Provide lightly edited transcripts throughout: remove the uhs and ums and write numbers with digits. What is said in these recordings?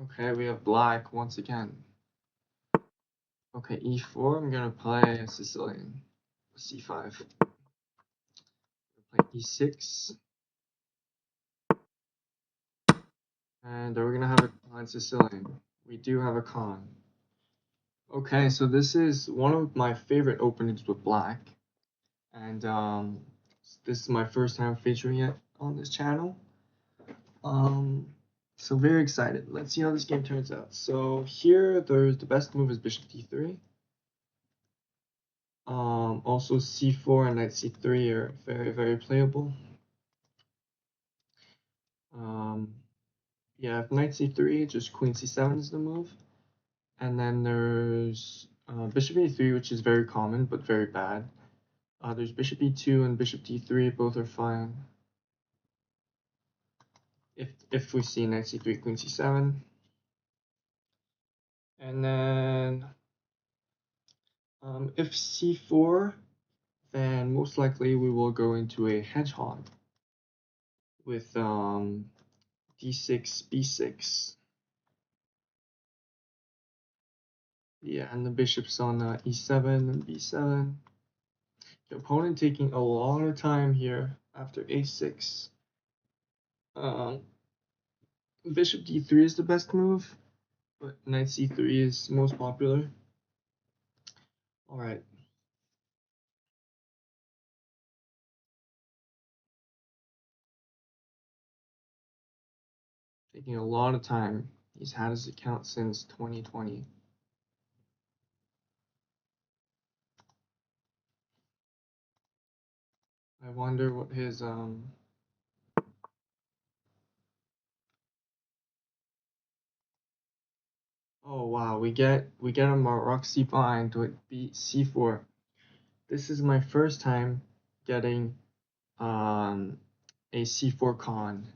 Okay, we have black once again. Okay, e4, I'm gonna play a Sicilian. c5. Play e6. And we're gonna have a con Sicilian. We do have a con. Okay, so this is one of my favorite openings with black. And this is my first time featuring it on this channel. So very excited. Let's see how this game turns out. So here, the best move is bishop d3. Also c4 and knight c3 are very playable. Yeah, if knight c3, just queen c7 is the move. And then there's bishop e3, which is very common but very bad. There's bishop e2 and bishop d3, both are fine. If we see knight c3, queen c7. And then if c4, then most likely we will go into a hedgehog with d6, b6. Yeah, and the bishop's on e7 and b7. The opponent taking a lot of time here after a6. Bishop d3 is the best move, but knight c3 is most popular. Alright. Taking a lot of time. He's had his account since 2020. I wonder what his oh wow, we get a Maroxy bind with c4. This is my first time getting a c4 con.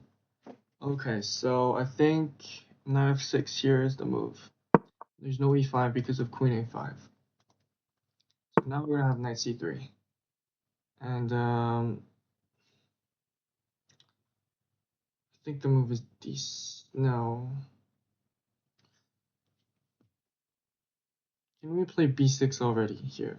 Okay, so I think knight f6 here is the move. There's no e5 because of queen a5. So now we're gonna have knight c3. And I think the move is d. No. Can we play b6 already here?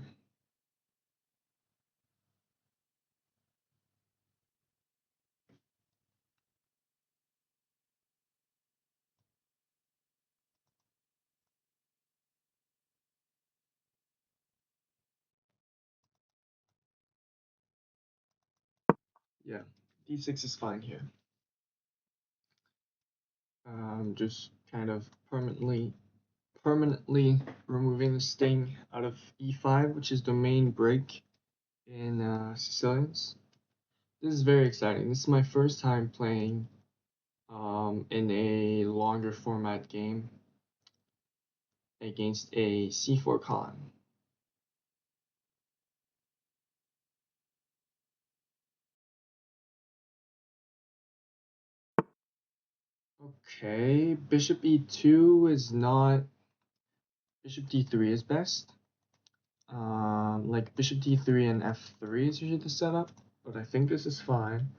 Yeah, d6 is fine here. Just kind of permanently removing the sting out of e5, which is the main break in Sicilians. This is very exciting. This is my first time playing in a longer format game against a c4 con. Okay, bishop e2 is not. Bishop d3 is best. Like bishop d3 and f3 is usually the setup, but I think this is fine.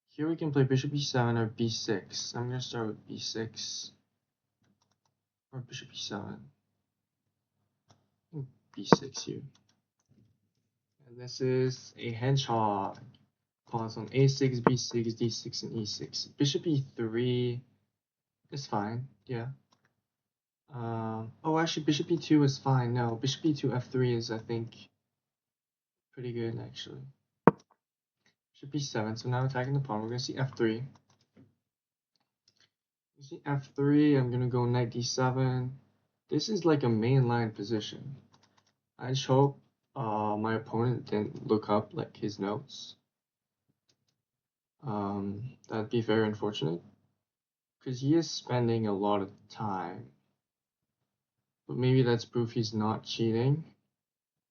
Here we can play bishop e7 or b6. I'm gonna start with b6 or bishop e7. B6 here. And this is a hedgehog. Pawns on a6, b6, d6, and e6. Bishop e3 is fine, yeah. Oh, actually, bishop e2 is fine. No, bishop e2, f3 is, I think, pretty good, actually. Bishop e7, so now attacking the pawn. We're going to see f3. You see f3, I'm going to go knight d7. This is like a mainline position. I just hope my opponent didn't look up like his notes. That'd be very unfortunate, because he is spending a lot of time. But maybe that's proof he's not cheating,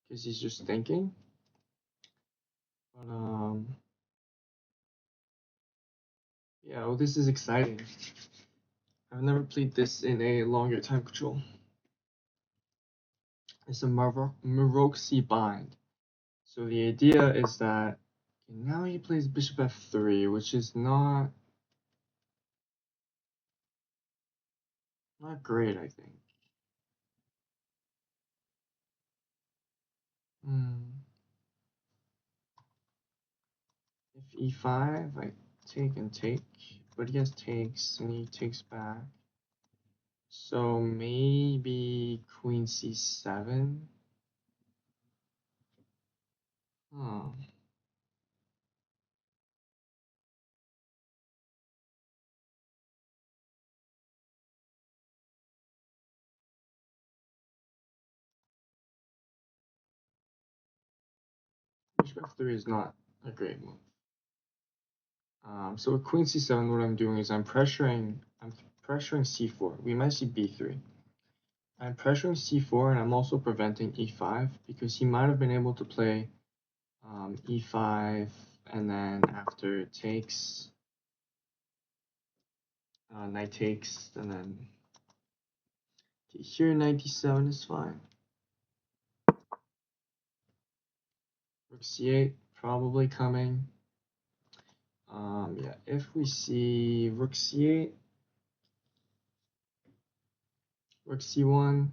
because he's just thinking. But yeah, well, this is exciting. I've never played this in a longer time control. It's a Maroxy bind. So the idea is that now he plays bishop f3, which is not. Not great, I think. Hmm. If e5, I take and take, but he has takes and he takes back. So maybe queen c7. Oh, bishop f3 is not a great move. So with queen c7, what I'm doing is I'm pressuring c4. We might see b3. I'm pressuring c4 and I'm also preventing e5 because he might have been able to play e5 and then after it takes, knight takes, and then okay, here knight d7 is fine. Rook c8 probably coming. Yeah, if we see rook c8, rook c1,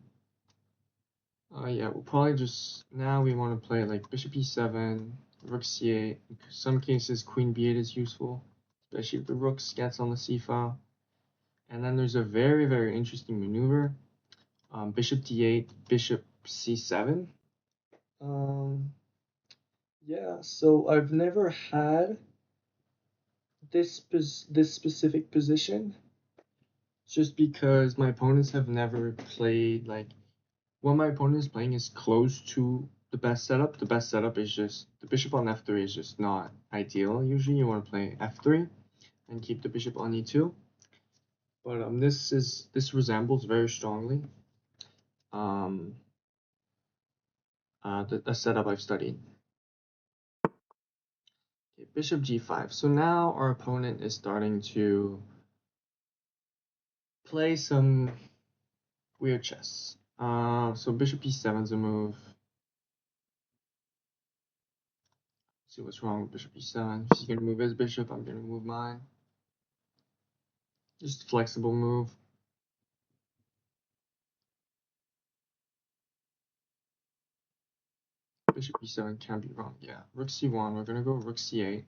yeah, we'll probably just, now we want to play like bishop e7, rook c8. In some cases, queen b8 is useful, especially if the rook gets on the c file. And then there's a very, very interesting maneuver, bishop d8, bishop c7. Yeah, so I've never had this specific position, just because my opponents have never played like what my opponent is playing is close to the best setup. The best setup is just the bishop on f3 is just not ideal. Usually you want to play f3 and keep the bishop on e2. But this resembles very strongly um, the setup I've studied. Okay, bishop g5. So now our opponent is starting to play some weird chess. So bishop e7 is a move. See what's wrong with bishop e7. He's gonna move his bishop. I'm gonna move mine. Just flexible move. Bishop e7 can't be wrong. Yeah. Rook c1. We're gonna go rook c8.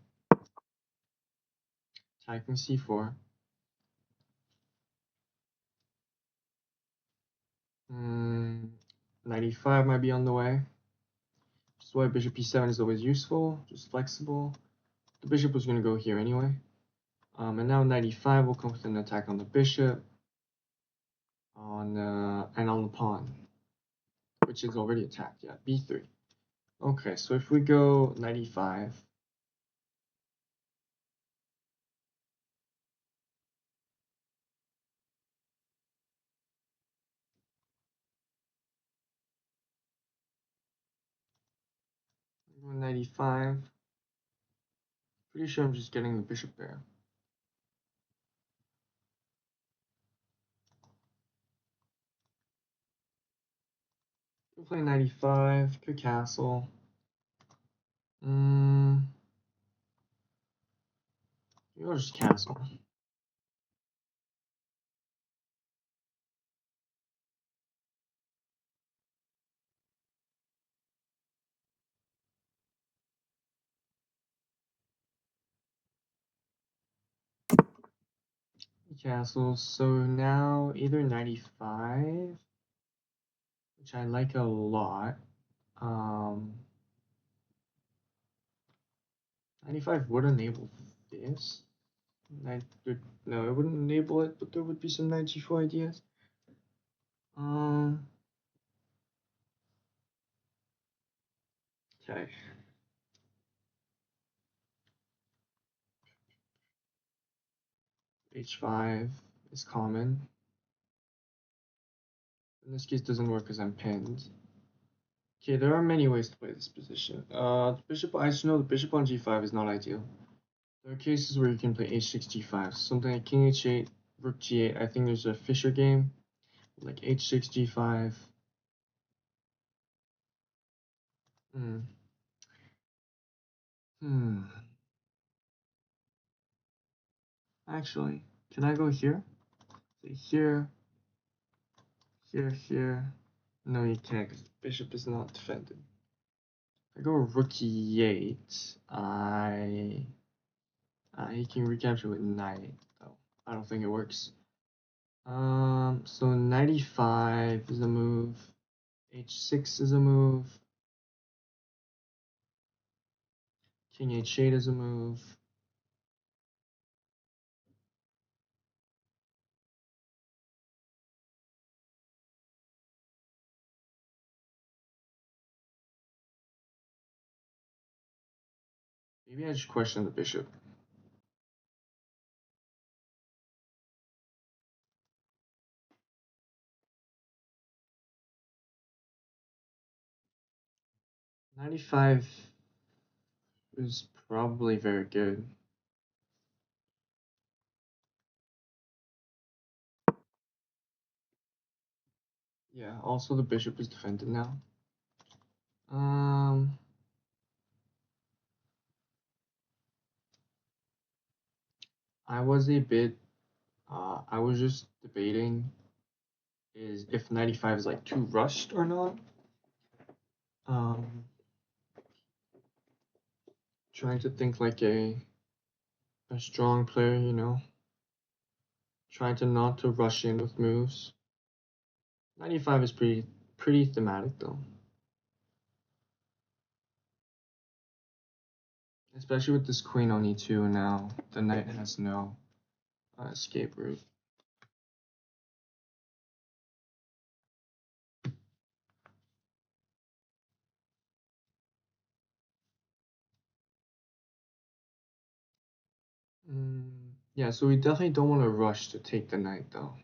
Attacking c4. 95 might be on the way. That's why bishop e7 is always useful. Just flexible. The bishop was gonna go here anyway. And now 95 will come with an attack on the bishop, and on the pawn, which is already attacked. Yeah, b3. Okay, so if we go 95, go 95. Pretty sure I'm just getting the bishop there. We'll play 95, good castle. You'll just castle. Castle. So now either 95, which I like a lot. 95 would enable this. No, it wouldn't enable it, but there would be some 94 ideas. Okay. H5 is common. In this case, doesn't work because I'm pinned. Okay, there are many ways to play this position. Bishop, I just know the bishop on g5 is not ideal. There are cases where you can play h6, g5. Something like king h8, rook g8. I think there's a Fischer game, like h6, g5. Actually, can I go here? Say here, here. No, you can't, because bishop is not defended. If I go rook e8, he can recapture with knight, though. I don't think it works. So knight e5 is a move. h6 is a move. King h8 is a move. Maybe I should question the bishop. Knight e5 is probably very good. Yeah, also the bishop is defended now. I was a bit, I was just debating is if 95 is like too rushed or not. Trying to think like a strong player, you know, trying to not to rush in with moves. 95 is pretty thematic though, especially with this queen on e2 now. The knight has no escape route. Yeah, so we definitely don't want to rush to take the knight though.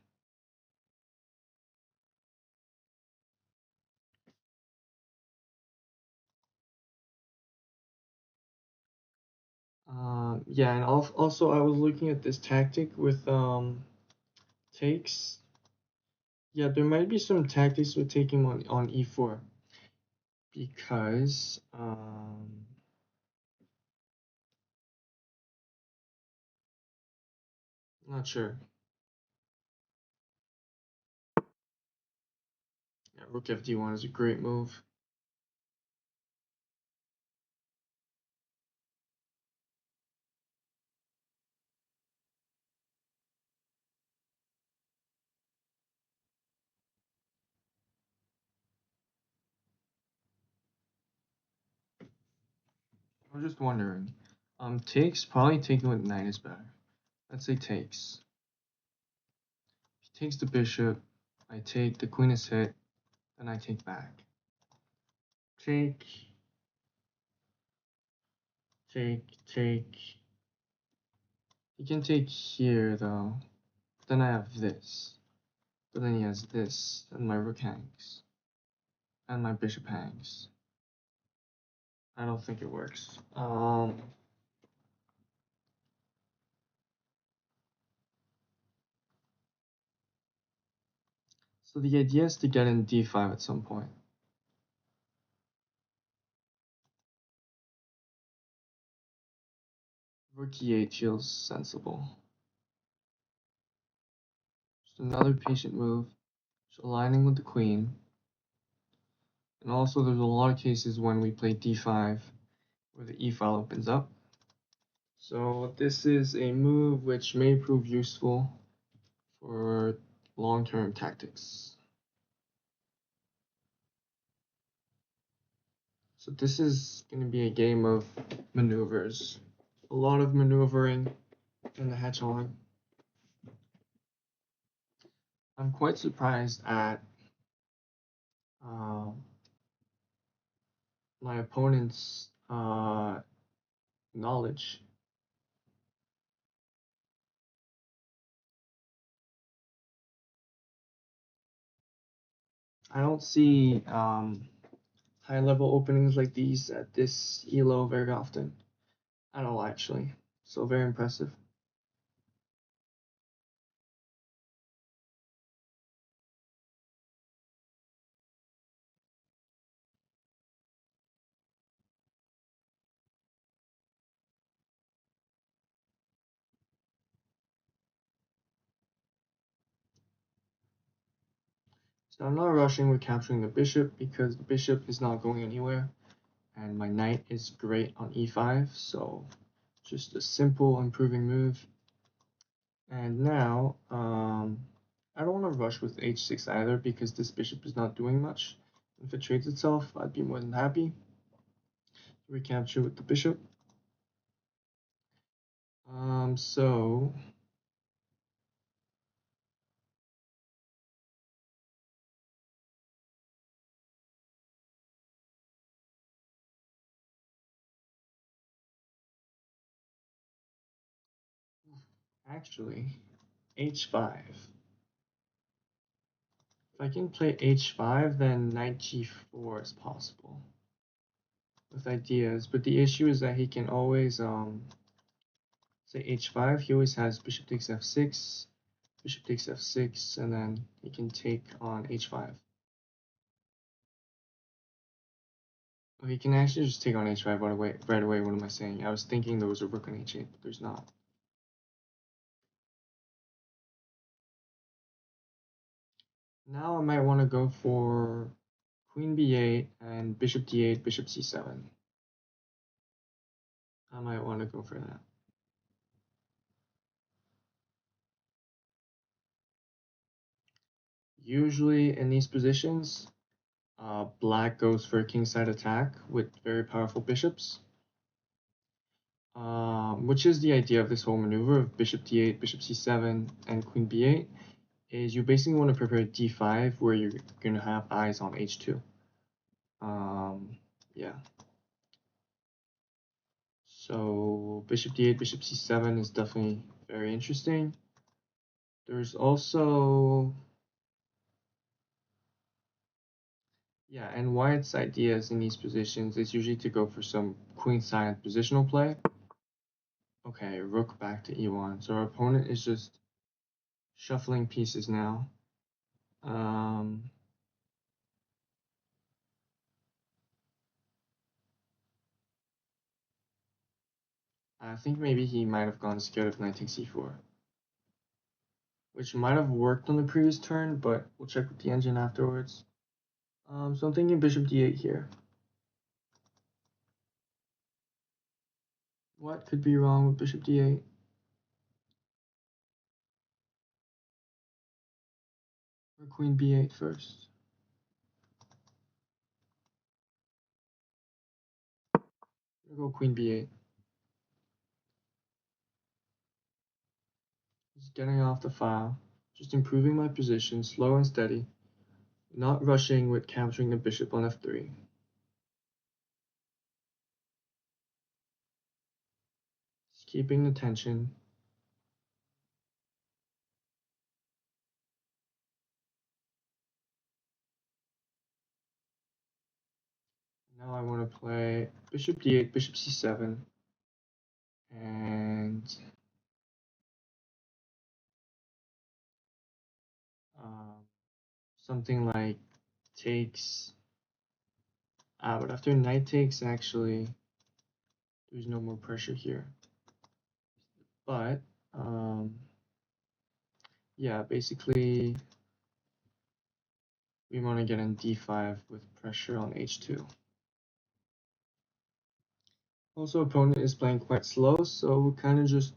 Yeah, and also I was looking at this tactic with takes. Yeah, there might be some tactics with taking on e4 because I'm not sure. Yeah, rook fd1 is a great move. I was just wondering. Takes, probably taking with knight is better. Let's say takes. He takes the bishop. I take, the queen is hit, then I take back. Take, take. He can take here though. Then I have this. But then he has this, and my rook hangs. And my bishop hangs. I don't think it works. So the idea is to get in d5 at some point. Rook e8 feels sensible. Just another patient move. Just aligning with the queen. And also there's a lot of cases when we play d5 where the e file opens up. So this is a move which may prove useful for long-term tactics. So this is going to be a game of maneuvers. A lot of maneuvering in the hedgehog. I'm quite surprised at my opponent's knowledge. I don't see high-level openings like these at this elo very often at all, actually. So very impressive. So I'm not rushing with capturing the bishop because the bishop is not going anywhere, and my knight is great on e5, so just a simple improving move. And now, I don't want to rush with h6 either because this bishop is not doing much. If it trades itself, I'd be more than happy. Recapture with the bishop. So actually, h5. If I can play h5, then knight g4 is possible with ideas. But the issue is that he can always say h5. He always has bishop takes f6, bishop takes f6, and then he can take on h5. Oh, he can actually just take on h5 right away. What am I saying? I was thinking there was a rook on h8, but there's not. Now I might want to go for queen b8 and bishop d8, bishop c7. I might want to go for that. Usually in these positions, black goes for a kingside attack with very powerful bishops, which is the idea of this whole maneuver of bishop d8, bishop c7, and queen b8, is you basically want to prepare d5 where you're going to have eyes on h2. Yeah. So bishop d8, bishop c7 is definitely very interesting. There's also, yeah, and White's ideas in these positions is usually to go for some queenside positional play. Okay, rook back to e1. So our opponent is just shuffling pieces now. I think maybe he might have gone scared of knight takes e4, which might have worked on the previous turn, but we'll check with the engine afterwards. So I'm thinking bishop d8 here. What could be wrong with bishop d8? Or queen b8 first? We'll go queen b8. Just getting off the file, just improving my position, slow and steady, not rushing with capturing the bishop on f3. Just keeping the tension. Now I want to play bishop d8, bishop c7, and something like takes. But after knight takes, actually, there's no more pressure here. But yeah, basically, we want to get in d5 with pressure on h2. Also, opponent is playing quite slow, so we're kind of just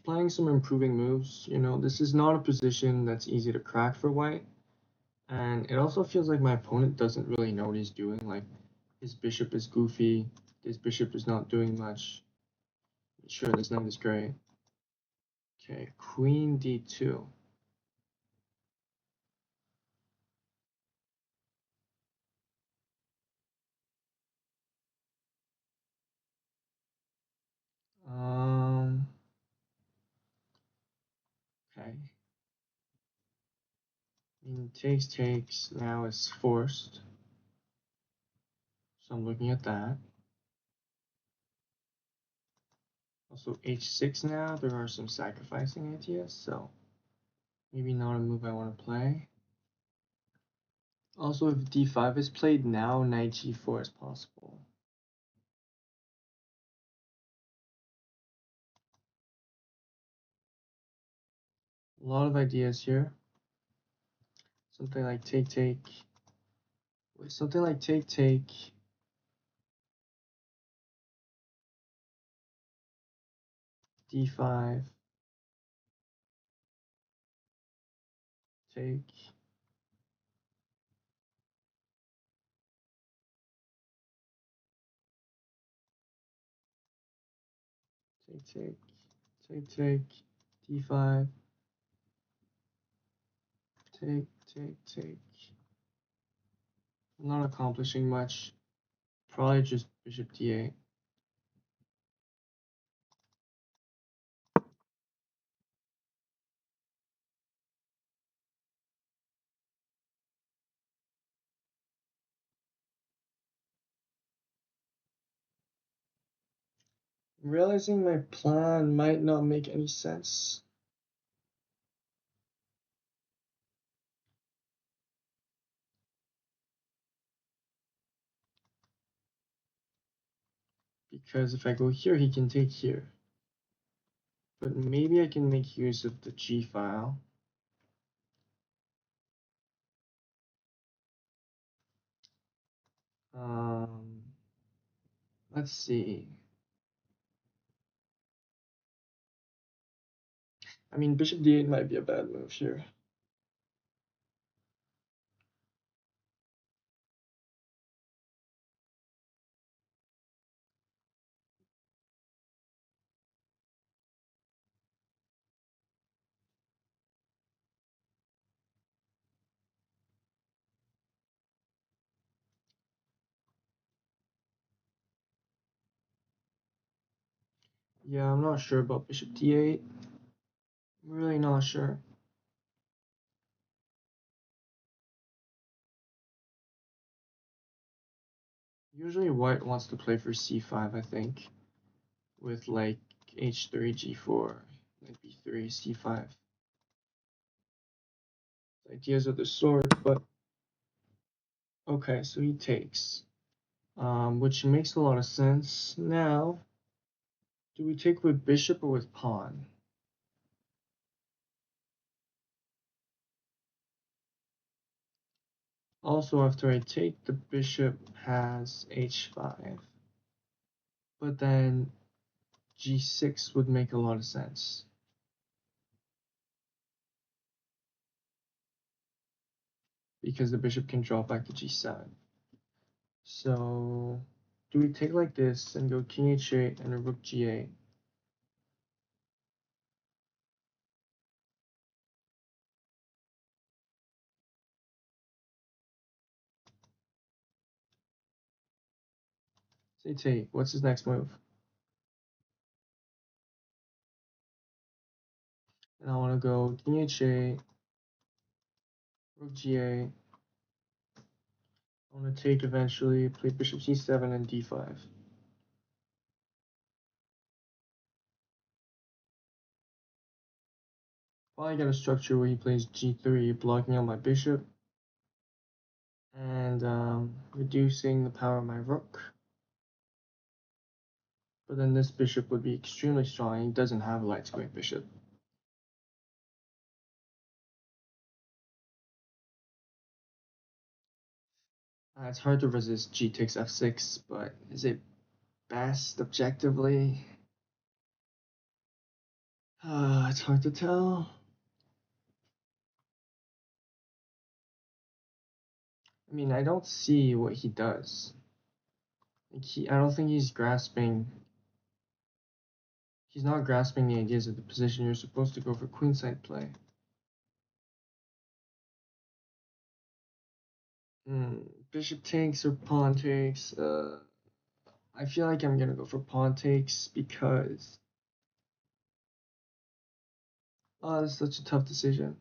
playing some improving moves. You know, this is not a position that's easy to crack for white, and it also feels like my opponent doesn't really know what he's doing. Like, his bishop is goofy, his bishop is not doing much. Sure, this knight is great. Okay, queen d2. Okay. I mean, takes now is forced. So I'm looking at that. Also, h6 now, there are some sacrificing ideas, so maybe not a move I want to play. Also, if d5 is played now, knight g4 is possible. A lot of ideas here. Something like take take. Wait, something like take take. D5. Take. Take take. Take take. D5. Take take take. I'm not accomplishing much. Probably just bishop d8. I'm realizing my plan might not make any sense. Because if I go here, he can take here. But maybe I can make use of the G file. Let's see. I mean, bishop d8 might be a bad move here. Yeah, I'm not sure about bishop d8. I'm really not sure. Usually white wants to play for c5, I think, with like h3, g4, like b3, c5. Ideas of the sort, but okay, so he takes, which makes a lot of sense. Now, do we take with bishop or with pawn? Also, after I take, the bishop has h5, but then g6 would make a lot of sense. Because the bishop can drop back to g7. So, do we take like this and go king h8 and a rook g8? Say take, what's his next move? And I want to go king h8, rook g8. I want to take eventually, play bishop c7 and d5. Probably got a structure where he plays g3, blocking out my bishop, and reducing the power of my rook. But then this bishop would be extremely strong. He doesn't have a light square bishop. It's hard to resist g takes f6, but is it best objectively? It's hard to tell. I mean, I don't see what he does. Like I don't think he's grasping. He's not grasping the ideas of the position. You're supposed to go for queenside play. Bishop takes or pawn takes. I feel like I'm gonna go for pawn takes because it's such a tough decision.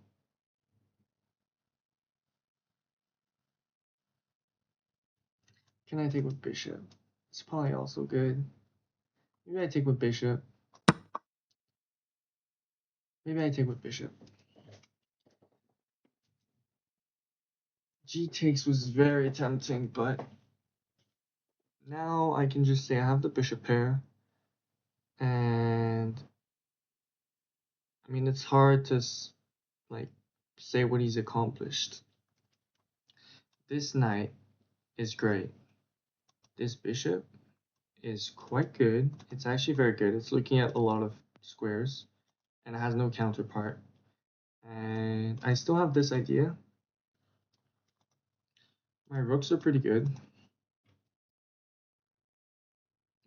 Can I take with bishop? It's probably also good. Maybe I take with bishop. Maybe I take with bishop. G takes was very tempting, but now I can just say I have the bishop pair, and I mean it's hard to like say what he's accomplished. This knight is great. This bishop is quite good. It's actually very good. It's looking at a lot of squares and it has no counterpart. And I still have this idea. My rooks are pretty good.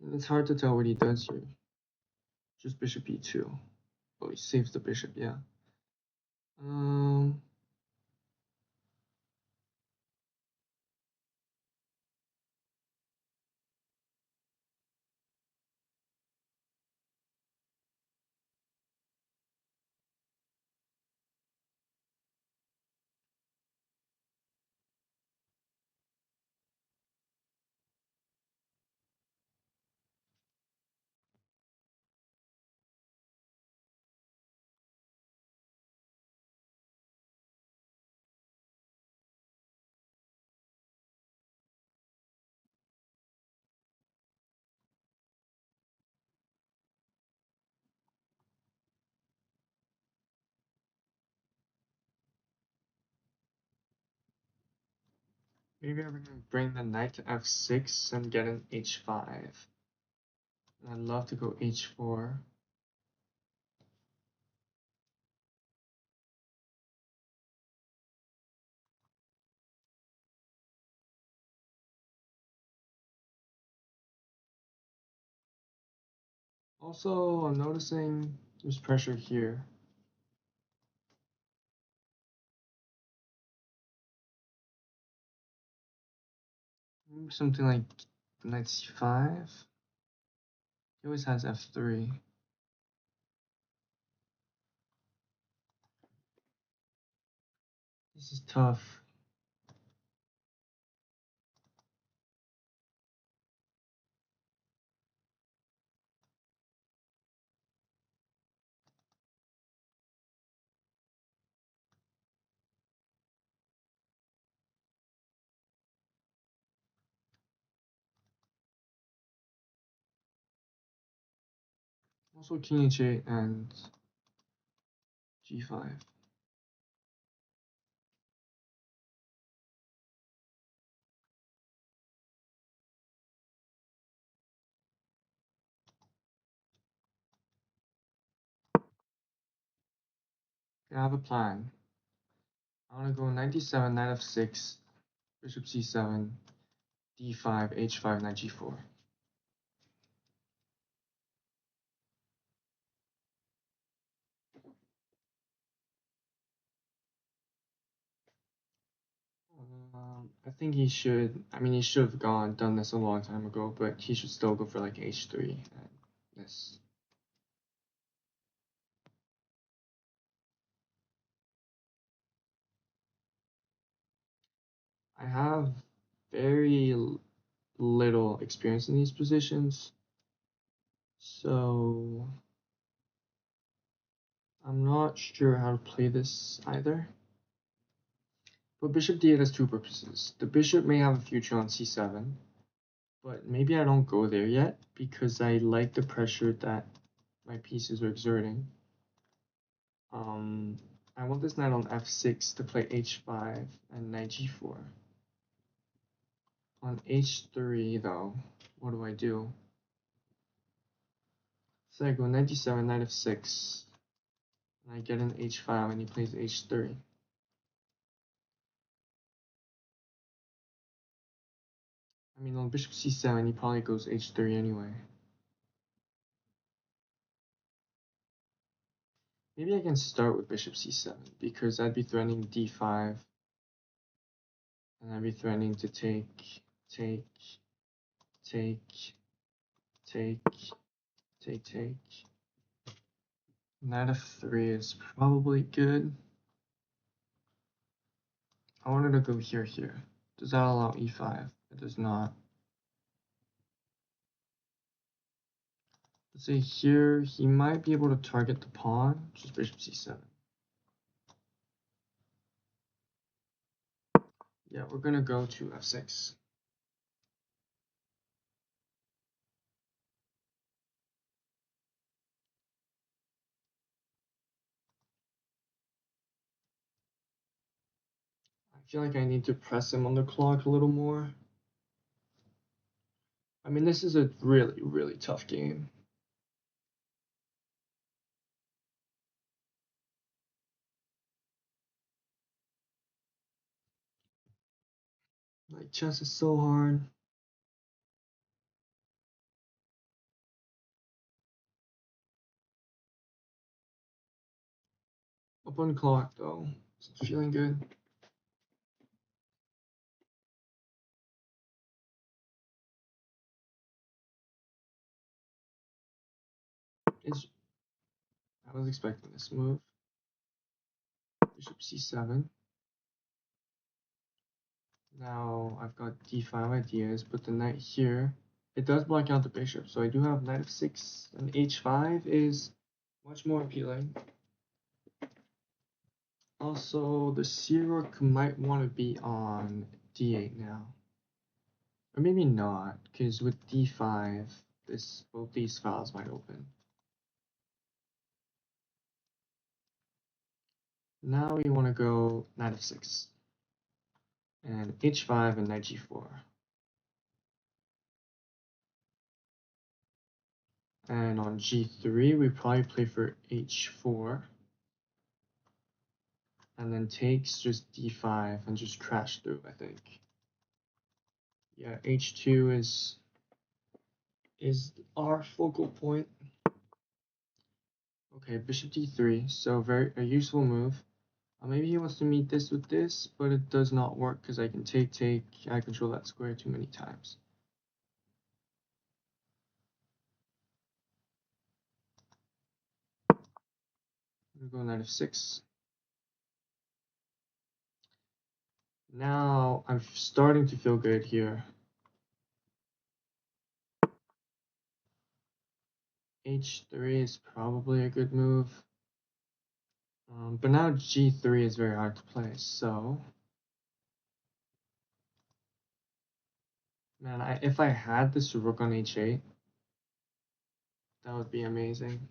And it's hard to tell what he does here. Just bishop e2. Oh, he saves the bishop, yeah. Um, Maybe I'm gonna bring the knight to f6 and get an h5. I'd love to go h4. Also, I'm noticing there's pressure here. Maybe something like knight c5. He always has f3. This is tough. Also king h8 and g5. I have a plan. I want to go knight d7, knight f6, bishop c7, d5, h5, knight g4. I think he should. I mean, he should have done this a long time ago, but he should still go for like h3 and this. I have very little experience in these positions, so I'm not sure how to play this either. But bishop d8 has two purposes. The bishop may have a future on c7, but maybe I don't go there yet because I like the pressure that my pieces are exerting. I want this knight on f6 to play h5 and knight g4. On h3 though, what do I do? So I go knight d7, knight f6, and I get an h5 and he plays h3. I mean, on bishop c7, he probably goes h3 anyway. Maybe I can start with bishop c7 because I'd be threatening d5 and I'd be threatening to take, take, take, take, take. Knight f3 is probably good. I wanted to go here. Does that allow e5? It does not. Let's say here, he might be able to target the pawn, just bishop c7. Yeah, we're gonna go to f6. I feel like I need to press him on the clock a little more. I mean, this is a really, really tough game. Like, chess is so hard. Up on the clock, though. It's feeling good. I was expecting this move. Bishop c7. Now I've got d5 ideas, put the knight here. It does block out the bishop, so I do have knight f6, and h5 is much more appealing. Also, the c-rook might want to be on d8 now. Or maybe not, because with d5, both these files might open. Now we want to go knight f6, and h5 and knight g4. And on g3, we probably play for h4. And then takes just d5 and just crash through, I think. Yeah, h2 is our focal point. Okay, bishop d3, so a useful move. Maybe he wants to meet this with this, but it does not work because I can take, I control that square too many times. I'm gonna go knight f6. Now I'm starting to feel good here. h3 is probably a good move. But now g3 is very hard to play, so... Man, if I had this rook on h8, that would be amazing.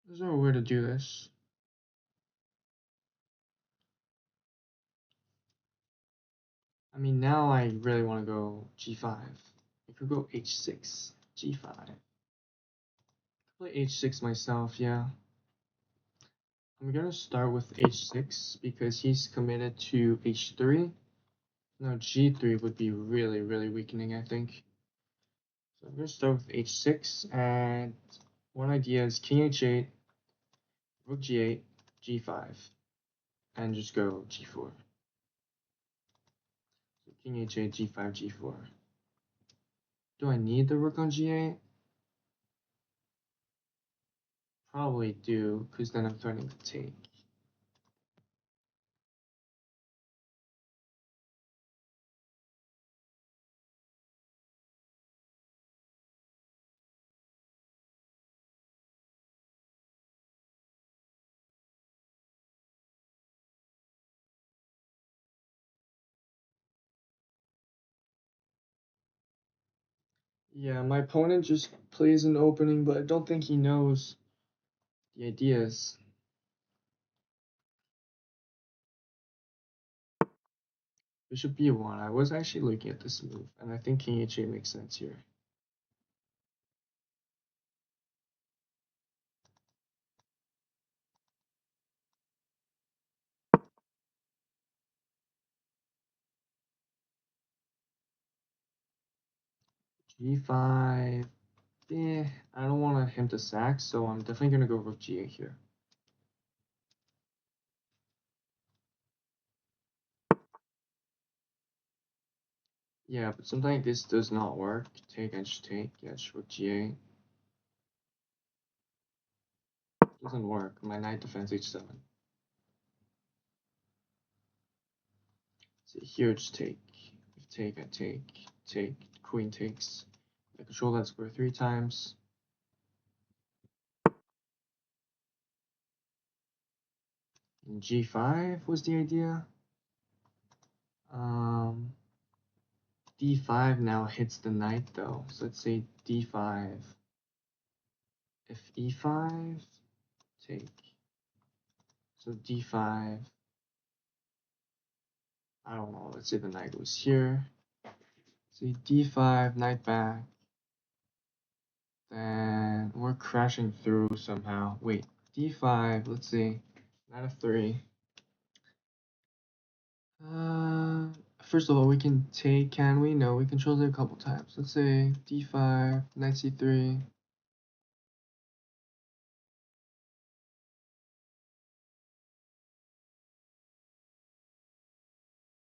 There's no way to do this. I mean, now I really want to go g5. I could go h6, g5. I could play h6 myself, yeah. I'm gonna start with h6 because he's committed to h3. Now g3 would be really, really weakening, I think. So I'm gonna start with h6, and one idea is king h8, rook g8, g5, and just go g4. So king h8, g5, g4. Do I need the rook on g8? Probably do, because then I'm threatening to take. Yeah, my opponent just plays an opening, but I don't think he knows the ideas. Bishop b1, I was actually looking at this move, and I think king h8 makes sense here. g5, I don't want him to sack, so I'm definitely going to go rook g8 here. Yeah, but sometimes this does not work. Take, I just take. Yeah, just rook g8. Doesn't work. My knight defends h7. So here, just take. If take, I take. Queen takes. I control that square 3 times. And g5 was the idea. d5 now hits the knight though. So let's say d5. If e5, take. So d5. I don't know. Let's say the knight goes here. Say d5, knight back. Then we're crashing through somehow. Wait, d5. Let's see. Knight f3. First of all, we can take. Can we? No, we control it a couple times. Let's say d5, knight c3.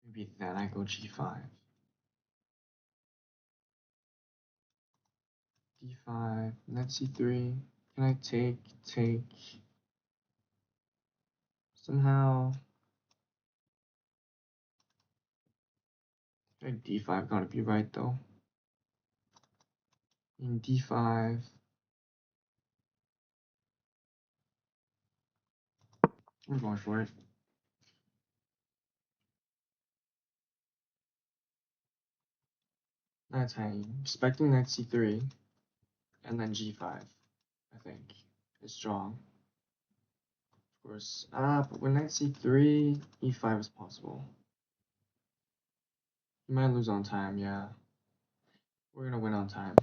Maybe then I go g5. d5, knight c3. Can I take? Take. Somehow. Like d5 gotta be right though. In d5. We're going for it. That's hanging. Expecting knight c3. And then g5. I think is strong. Of course. But with knight c3, e5 is possible. You might lose on time, yeah. We're gonna win on time.